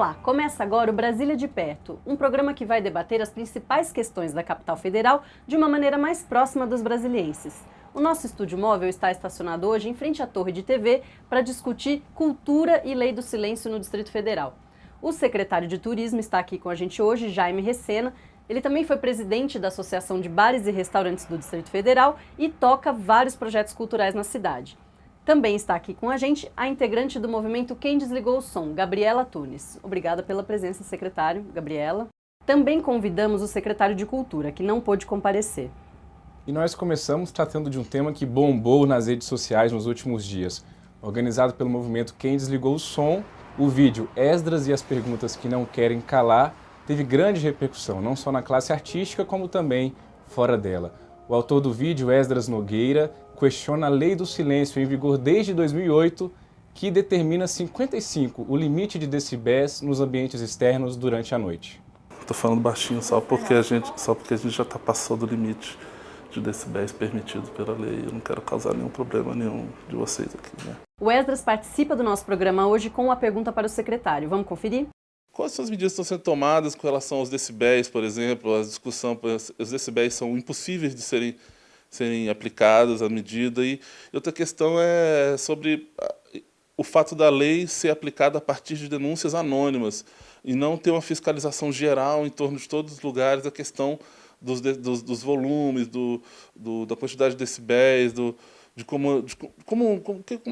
Olá, começa agora o Brasília de Perto, um programa que vai debater as principais questões da capital federal de uma maneira mais próxima dos brasilienses. O nosso estúdio móvel está estacionado hoje em frente à Torre de TV para discutir cultura e lei do silêncio no Distrito Federal. O secretário de Turismo está aqui com a gente hoje, Jaime Recena. Ele também foi presidente da Associação de Bares e Restaurantes do Distrito Federal e toca vários projetos culturais na cidade. Também está aqui com a gente a integrante do movimento Quem Desligou o Som, Gabriela Tunes. Obrigada pela presença, secretário. Gabriela. Também convidamos o secretário de Cultura, que não pôde comparecer. E nós começamos tratando de um tema que bombou nas redes sociais nos últimos dias. Organizado pelo movimento Quem Desligou o Som, o vídeo Esdras e as Perguntas que Não Querem Calar teve grande repercussão, não só na classe artística, como também fora dela. O autor do vídeo, Esdras Nogueira, questiona a lei do silêncio em vigor desde 2008, que determina 55, o limite de decibéis nos ambientes externos durante a noite. Estou falando baixinho só porque a gente já passou do limite de decibéis permitido pela lei. Eu não quero causar nenhum problema nenhum de vocês aqui, né? O Esdras participa do nosso programa hoje com uma pergunta para o secretário. Vamos conferir? Quais são as medidas que estão sendo tomadas com relação aos decibéis, por exemplo? A discussão, os decibéis são impossíveis de serem aplicados à medida. E outra questão é sobre o fato da lei ser aplicada a partir de denúncias anônimas e não ter uma fiscalização geral em torno de todos os lugares, a questão dos volumes, da quantidade de decibéis, como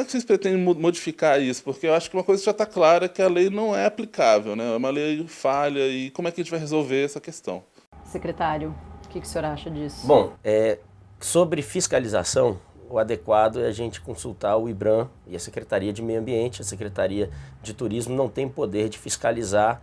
é que vocês pretendem modificar isso? Porque eu acho que uma coisa já está clara é que a lei não é aplicável, né? É uma lei falha, e como é que a gente vai resolver essa questão? Secretário, o que o senhor acha disso? Bom, sobre fiscalização, o adequado é a gente consultar o IBRAM e a Secretaria de Meio Ambiente. A Secretaria de Turismo não tem poder de fiscalizar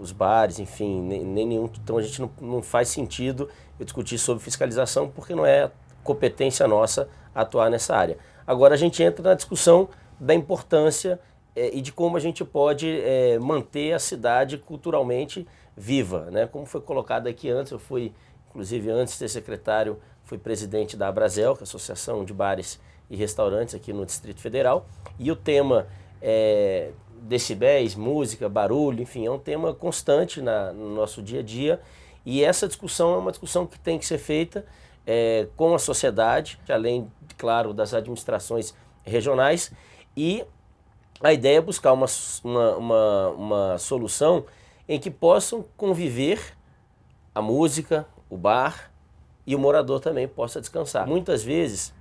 os bares, enfim, nem nenhum. Então a gente não faz sentido eu discutir sobre fiscalização, porque não é competência nossa atuar nessa área. Agora a gente entra na discussão da importância e de como a gente pode manter a cidade culturalmente viva, né? Como foi colocado aqui antes, eu fui, inclusive antes de ser secretário, fui presidente da Abrazel, que é a Associação de Bares e Restaurantes aqui no Distrito Federal, e o tema decibéis, música, barulho, enfim, é um tema constante no nosso dia a dia, e essa discussão é uma discussão que tem que ser feita com a sociedade, além, claro, das administrações regionais, e a ideia é buscar uma solução em que possam conviver a música, o bar e o morador também possa descansar. Muitas vezes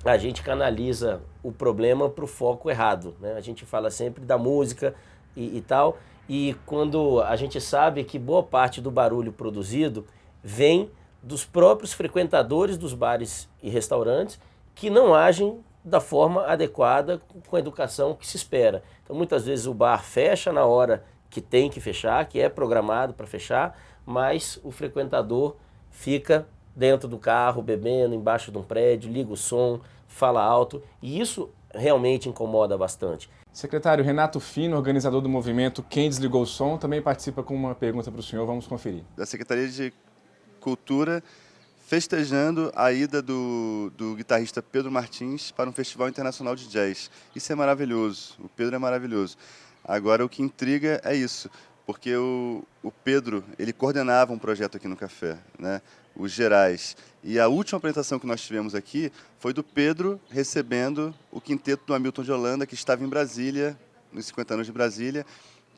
a gente canaliza o problema para o foco errado, né? A gente fala sempre da música e tal, e quando a gente sabe que boa parte do barulho produzido vem dos próprios frequentadores dos bares e restaurantes que não agem da forma adequada com a educação que se espera. Então muitas vezes o bar fecha na hora que tem que fechar, que é programado para fechar, mas o frequentador fica dentro do carro, bebendo, embaixo de um prédio, liga o som, fala alto, e isso realmente incomoda bastante. Secretário Renato Fino, organizador do movimento Quem Desligou o Som, também participa com uma pergunta para o senhor, vamos conferir. Da Secretaria de Cultura, festejando a ida do guitarrista Pedro Martins para um festival internacional de jazz. Isso é maravilhoso, o Pedro é maravilhoso. Agora, o que intriga é isso, porque o Pedro, ele coordenava um projeto aqui no Café, né? Os Gerais. E a última apresentação que nós tivemos aqui foi do Pedro recebendo o quinteto do Hamilton de Holanda, que estava em Brasília, nos 50 anos de Brasília,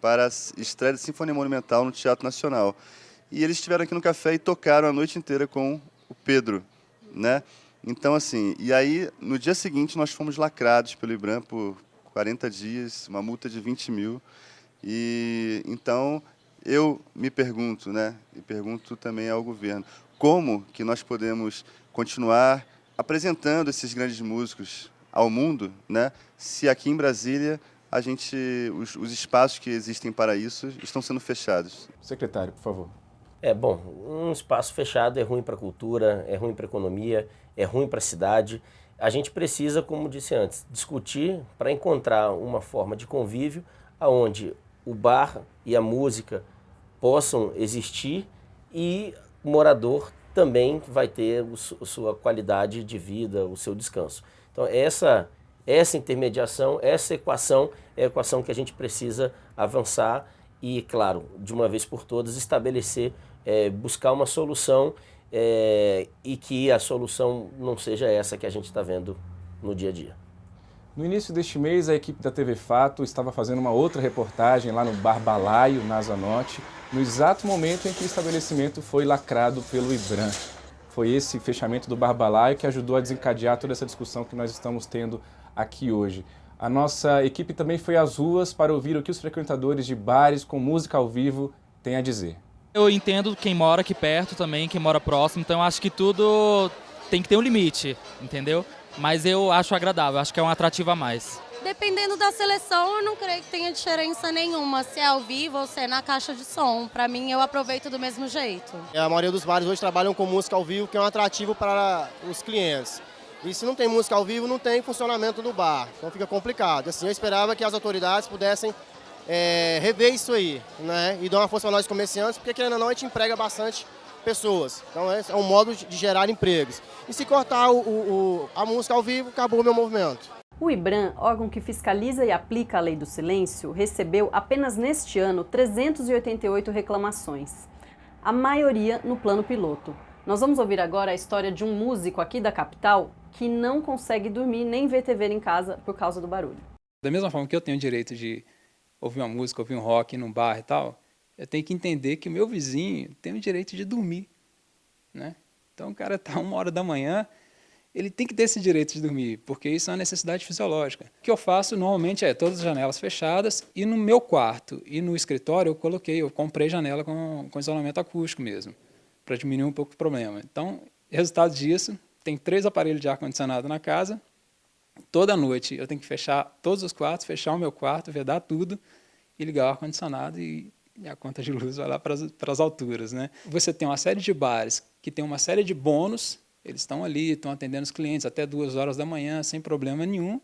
para a estreia de Sinfonia Monumental no Teatro Nacional. E eles estiveram aqui no Café e tocaram a noite inteira com o Pedro, né? Então, assim, e aí, no dia seguinte, nós fomos lacrados pelo IBRAM por 40 dias, uma multa de 20 mil. E, então, eu me pergunto, né? E pergunto também ao governo, como que nós podemos continuar apresentando esses grandes músicos ao mundo, né? Se aqui em Brasília, os espaços que existem para isso estão sendo fechados. Secretário, por favor. Bom, um espaço fechado é ruim para a cultura, é ruim para a economia, é ruim para a cidade. A gente precisa, como disse antes, discutir para encontrar uma forma de convívio onde o bar e a música possam existir e o morador também vai ter a sua qualidade de vida, o seu descanso. Então, essa essa intermediação, essa equação é a equação que a gente precisa avançar e, claro, de uma vez por todas, estabelecer, buscar uma solução e que a solução não seja essa que a gente está vendo no dia a dia. No início deste mês, a equipe da TV Fato estava fazendo uma outra reportagem lá no Bar Balaio, na Asa Norte, no exato momento em que o estabelecimento foi lacrado pelo IBRAM. Foi esse fechamento do Bar Balaio que ajudou a desencadear toda essa discussão que nós estamos tendo aqui hoje. A nossa equipe também foi às ruas para ouvir o que os frequentadores de bares com música ao vivo têm a dizer. Eu entendo quem mora aqui perto também, quem mora próximo, então eu acho que tudo tem que ter um limite, entendeu? Mas eu acho agradável, acho que é um atrativo a mais. Dependendo da seleção, eu não creio que tenha diferença nenhuma, se é ao vivo ou se é na caixa de som. Para mim, eu aproveito do mesmo jeito. A maioria dos bares hoje trabalham com música ao vivo, que é um atrativo para os clientes. E se não tem música ao vivo, não tem funcionamento do bar, então fica complicado. Assim, eu esperava que as autoridades pudessem rever isso aí, né? E dar uma força para nós comerciantes, porque querendo ou não, a gente emprega bastante pessoas. Então é um modo de gerar empregos. E se cortar a música ao vivo, acabou o meu movimento. O IBRAM, órgão que fiscaliza e aplica a lei do silêncio, recebeu apenas neste ano 388 reclamações, a maioria no plano piloto. Nós vamos ouvir agora a história de um músico aqui da capital que não consegue dormir nem ver TV em casa por causa do barulho. Da mesma forma que eu tenho o direito de ouvir uma música, ouvir um rock num bar e tal, eu tenho que entender que o meu vizinho tem o direito de dormir, né? Então o cara está 1h da manhã, ele tem que ter esse direito de dormir, porque isso é uma necessidade fisiológica. O que eu faço normalmente é todas as janelas fechadas e no meu quarto e no escritório eu comprei janela com isolamento acústico mesmo, para diminuir um pouco o problema. Então, resultado disso, tem 3 aparelhos de ar-condicionado na casa, toda noite eu tenho que fechar todos os quartos, fechar o meu quarto, vedar tudo e ligar o ar-condicionado e a conta de luz vai lá para as alturas, né? Você tem uma série de bares que tem uma série de bônus, eles estão ali, estão atendendo os clientes até 2h da manhã, sem problema nenhum,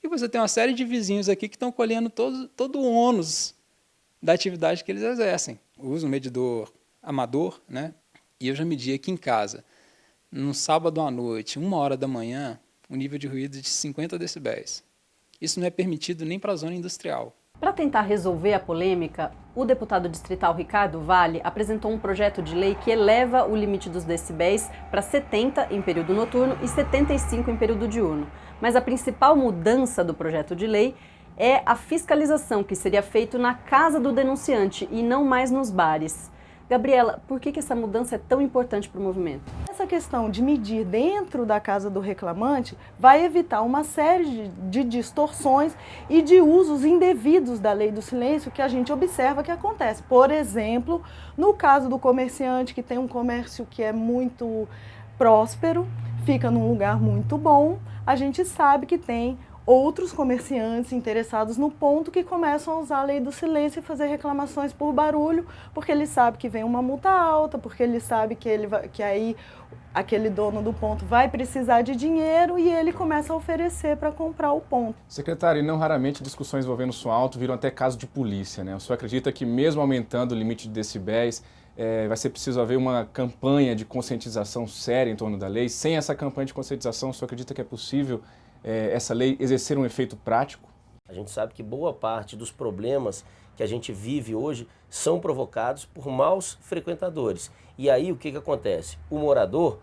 e você tem uma série de vizinhos aqui que estão colhendo todo o ônus da atividade que eles exercem. Eu uso um medidor amador, né? E eu já medi aqui em casa, no sábado à noite, 1h da manhã, um nível de ruído de 50 decibéis. Isso não é permitido nem para a zona industrial. Para tentar resolver a polêmica, o deputado distrital Ricardo Vale apresentou um projeto de lei que eleva o limite dos decibéis para 70 em período noturno e 75 em período diurno. Mas a principal mudança do projeto de lei é a fiscalização, que seria feita na casa do denunciante e não mais nos bares. Gabriela, por que essa mudança é tão importante para o movimento? Essa questão de medir dentro da casa do reclamante vai evitar uma série de distorções e de usos indevidos da lei do silêncio que a gente observa que acontece. Por exemplo, no caso do comerciante que tem um comércio que é muito próspero, fica num lugar muito bom, a gente sabe que tem outros comerciantes interessados no ponto que começam a usar a lei do silêncio e fazer reclamações por barulho, porque ele sabe que vem uma multa alta, porque ele sabe que aí aquele dono do ponto vai precisar de dinheiro e ele começa a oferecer para comprar o ponto. Secretário, e não raramente discussões envolvendo som alto viram até caso de polícia, né? O senhor acredita que mesmo aumentando o limite de decibéis, vai ser preciso haver uma campanha de conscientização séria em torno da lei? Sem essa campanha de conscientização, o senhor acredita que é possível essa lei exercer um efeito prático? A gente sabe que boa parte dos problemas que a gente vive hoje são provocados por maus frequentadores. E aí o que acontece? O morador,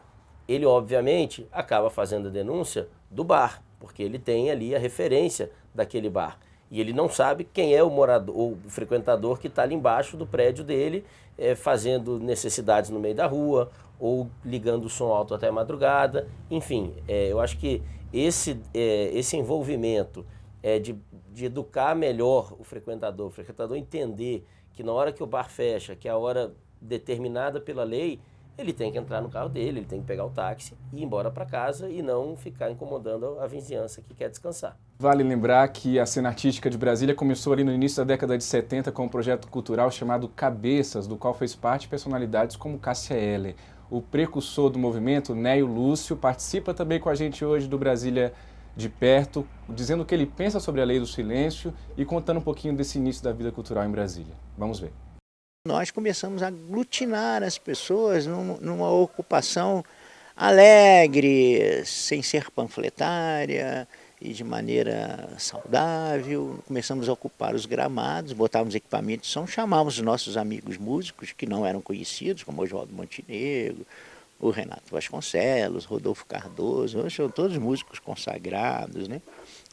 ele obviamente acaba fazendo a denúncia do bar, porque ele tem ali a referência daquele bar. E ele não sabe quem é o morador, ou o frequentador que está ali embaixo do prédio dele, fazendo necessidades no meio da rua, ou ligando o som alto até a madrugada. Enfim, eu acho que esse envolvimento de educar melhor o frequentador entender que na hora que o bar fecha, que é a hora determinada pela lei, ele tem que entrar no carro dele, ele tem que pegar o táxi e ir embora para casa e não ficar incomodando a vizinhança que quer descansar. Vale lembrar que a cena artística de Brasília começou ali no início da década de 70 com um projeto cultural chamado Cabeças, do qual fez parte personalidades como Cássia Eller. O precursor do movimento, Nélio Lúcio, participa também com a gente hoje do Brasília de Perto, dizendo o que ele pensa sobre a lei do silêncio e contando um pouquinho desse início da vida cultural em Brasília. Vamos ver. Nós começamos a aglutinar as pessoas numa ocupação alegre, sem ser panfletária, e de maneira saudável. Começamos a ocupar os gramados, botávamos equipamento de som, chamávamos os nossos amigos músicos que não eram conhecidos, como o Oswaldo Montenegro, o Renato Vasconcelos, Rodolfo Cardoso, hoje são todos músicos consagrados, né?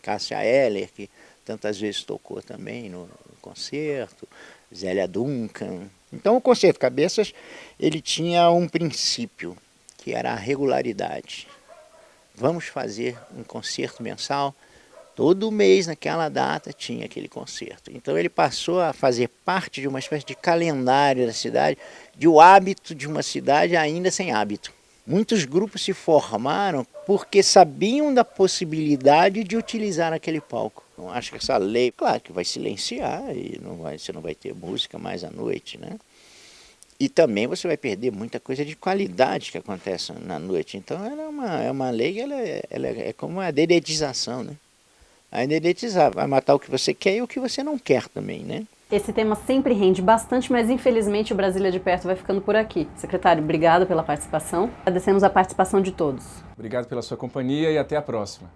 Cássia Eller, que tantas vezes tocou também no concerto, Zélia Duncan. Então o Concerto Cabeças, ele tinha um princípio, que era a regularidade. Vamos fazer um concerto mensal, todo mês naquela data tinha aquele concerto. Então ele passou a fazer parte de uma espécie de calendário da cidade, de o hábito de uma cidade ainda sem hábito. Muitos grupos se formaram porque sabiam da possibilidade de utilizar aquele palco. Não acho que essa lei, claro que vai silenciar e você não vai ter música mais à noite, né? E também você vai perder muita coisa de qualidade que acontece na noite. Então ela é uma lei, ela é como a dedetização, né? A dedetizar, vai matar o que você quer e o que você não quer também, né? Esse tema sempre rende bastante, mas infelizmente o Brasília de Perto vai ficando por aqui. Secretário, obrigado pela participação. Agradecemos a participação de todos. Obrigado pela sua companhia e até a próxima.